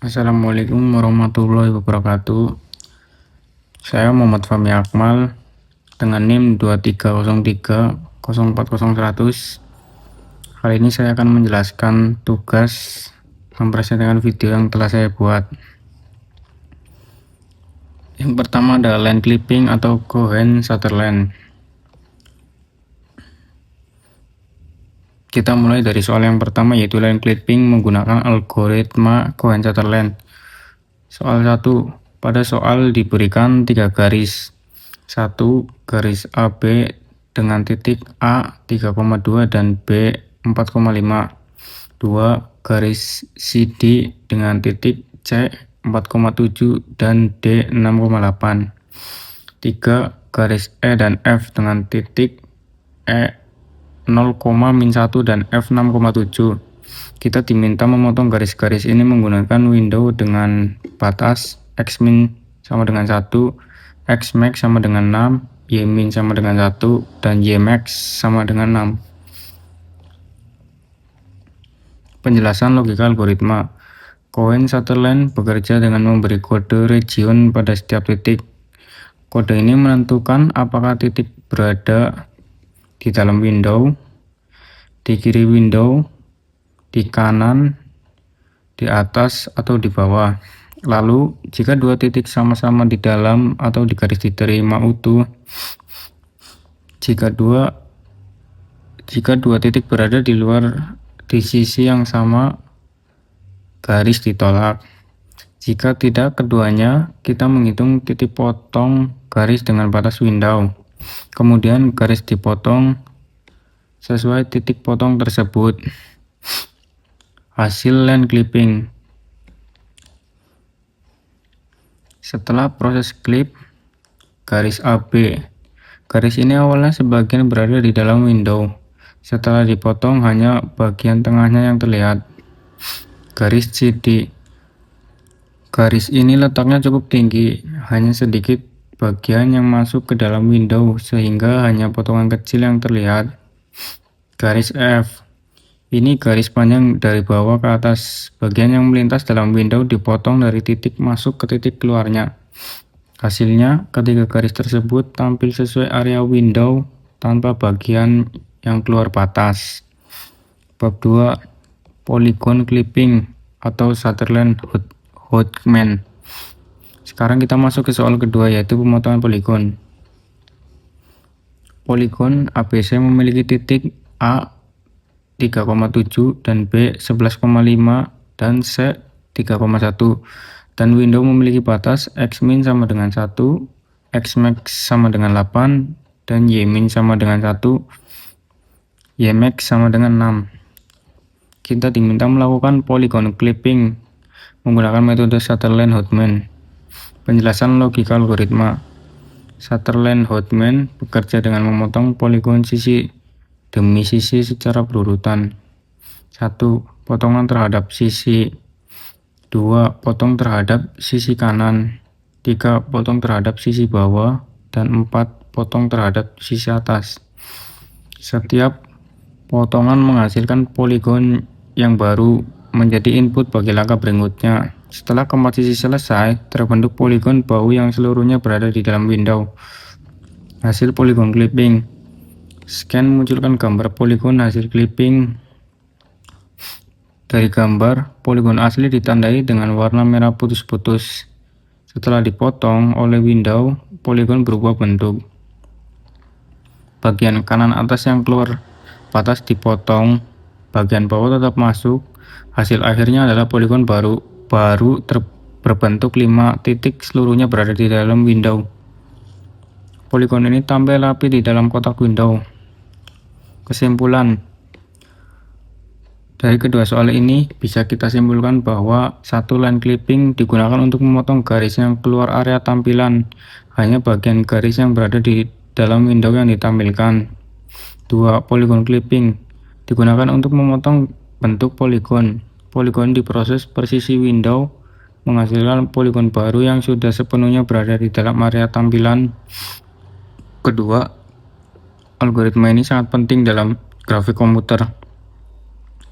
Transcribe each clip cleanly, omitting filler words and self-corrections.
Assalamualaikum warahmatullahi wabarakatuh. Saya Muhammad Fahmi Akmal dengan NIM 23030400100. Kali ini saya akan menjelaskan tugas mempresentasikan video yang telah saya buat. Yang pertama adalah line clipping atau Cohen Sutherland. Kita mulai dari soal yang pertama, yaitu line clipping menggunakan algoritma Cohen Sutherland. Soal 1. Pada soal diberikan 3 garis. 1 garis AB dengan titik A 3,2 dan B 4,5. 2 garis CD dengan titik C 4,7 dan D 6,8. 3 garis E dan F dengan titik E 0,-1 dan F 6,7. Kita diminta memotong garis-garis ini menggunakan window dengan batas X-min sama dengan 1, X-max sama dengan 6, Y-min sama dengan 1, dan Y-max sama dengan 6. Penjelasan logika algoritma. Cohen Sutherland bekerja dengan memberi kode region pada setiap titik. Kode ini menentukan apakah titik berada di dalam window, di kiri window, di kanan, di atas, atau di bawah. Lalu, jika dua titik sama-sama di dalam atau di garis diterima utuh, jika dua titik berada di luar di sisi yang sama, garis ditolak. Jika tidak keduanya, kita menghitung titik potong garis dengan batas window. Kemudian garis dipotong sesuai titik potong tersebut. Hasil line clipping. Setelah proses clip garis AB, garis ini awalnya sebagian berada di dalam window. Setelah dipotong, hanya bagian tengahnya yang terlihat. Garis CD. Garis ini letaknya cukup tinggi, hanya sedikit bagian yang masuk ke dalam window, sehingga hanya potongan kecil yang terlihat. Garis F. Ini garis panjang dari bawah ke atas. Bagian yang melintas dalam window dipotong dari titik masuk ke titik keluarnya. Hasilnya, ketiga garis tersebut tampil sesuai area window tanpa bagian yang keluar batas. Bab 2. Polygon clipping atau Sutherland-Hodgman. Sekarang kita masuk ke soal kedua, yaitu pemotongan poligon. Poligon ABC memiliki titik A 3,7 dan B 11,5 dan C 3,1, dan window memiliki batas X-min sama dengan 1, X-max sama dengan 8, dan Y-min sama dengan 1, Y-max sama dengan 6. Kita diminta melakukan polygon clipping menggunakan metode Sutherland-Hodgman. Penjelasan logika algoritma. Sutherland-Hodgman bekerja dengan memotong poligon sisi demi sisi secara berurutan. 1. Potongan terhadap sisi. 2. Potong terhadap sisi kanan. 3. Potong terhadap sisi bawah. Dan 4. Potong terhadap sisi atas. Setiap potongan menghasilkan poligon yang baru menjadi input bagi langkah berikutnya. Setelah keempat sisi selesai, terbentuk poligon bahu yang seluruhnya berada di dalam window. Hasil polygon clipping. Scan munculkan gambar poligon hasil clipping. Dari gambar, poligon asli ditandai dengan warna merah putus-putus. Setelah dipotong oleh window, poligon berubah bentuk. Bagian kanan atas yang keluar batas dipotong, bagian bawah tetap masuk. Hasil akhirnya adalah poligon baru berbentuk 5 titik, seluruhnya berada di dalam window. Poligon ini tampil rapi di dalam kotak window. Kesimpulan dari kedua soal ini, bisa kita simpulkan bahwa 1. Line clipping digunakan untuk memotong garis yang keluar area tampilan, hanya bagian garis yang berada di dalam window yang ditampilkan. 2. Polygon clipping digunakan untuk memotong bentuk poligon. Poligon diproses per sisi window, menghasilkan poligon baru yang sudah sepenuhnya berada di dalam area tampilan. Kedua, algoritma ini sangat penting dalam grafik komputer,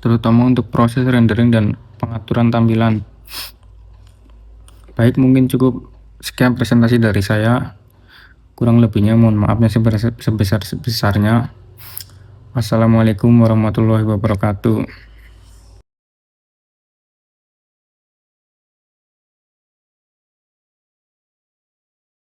terutama untuk proses rendering dan pengaturan tampilan. Baik, mungkin cukup sekian presentasi dari saya. Kurang lebihnya mohon maafnya sebesar-besarnya. Wassalamualaikum warahmatullahi wabarakatuh.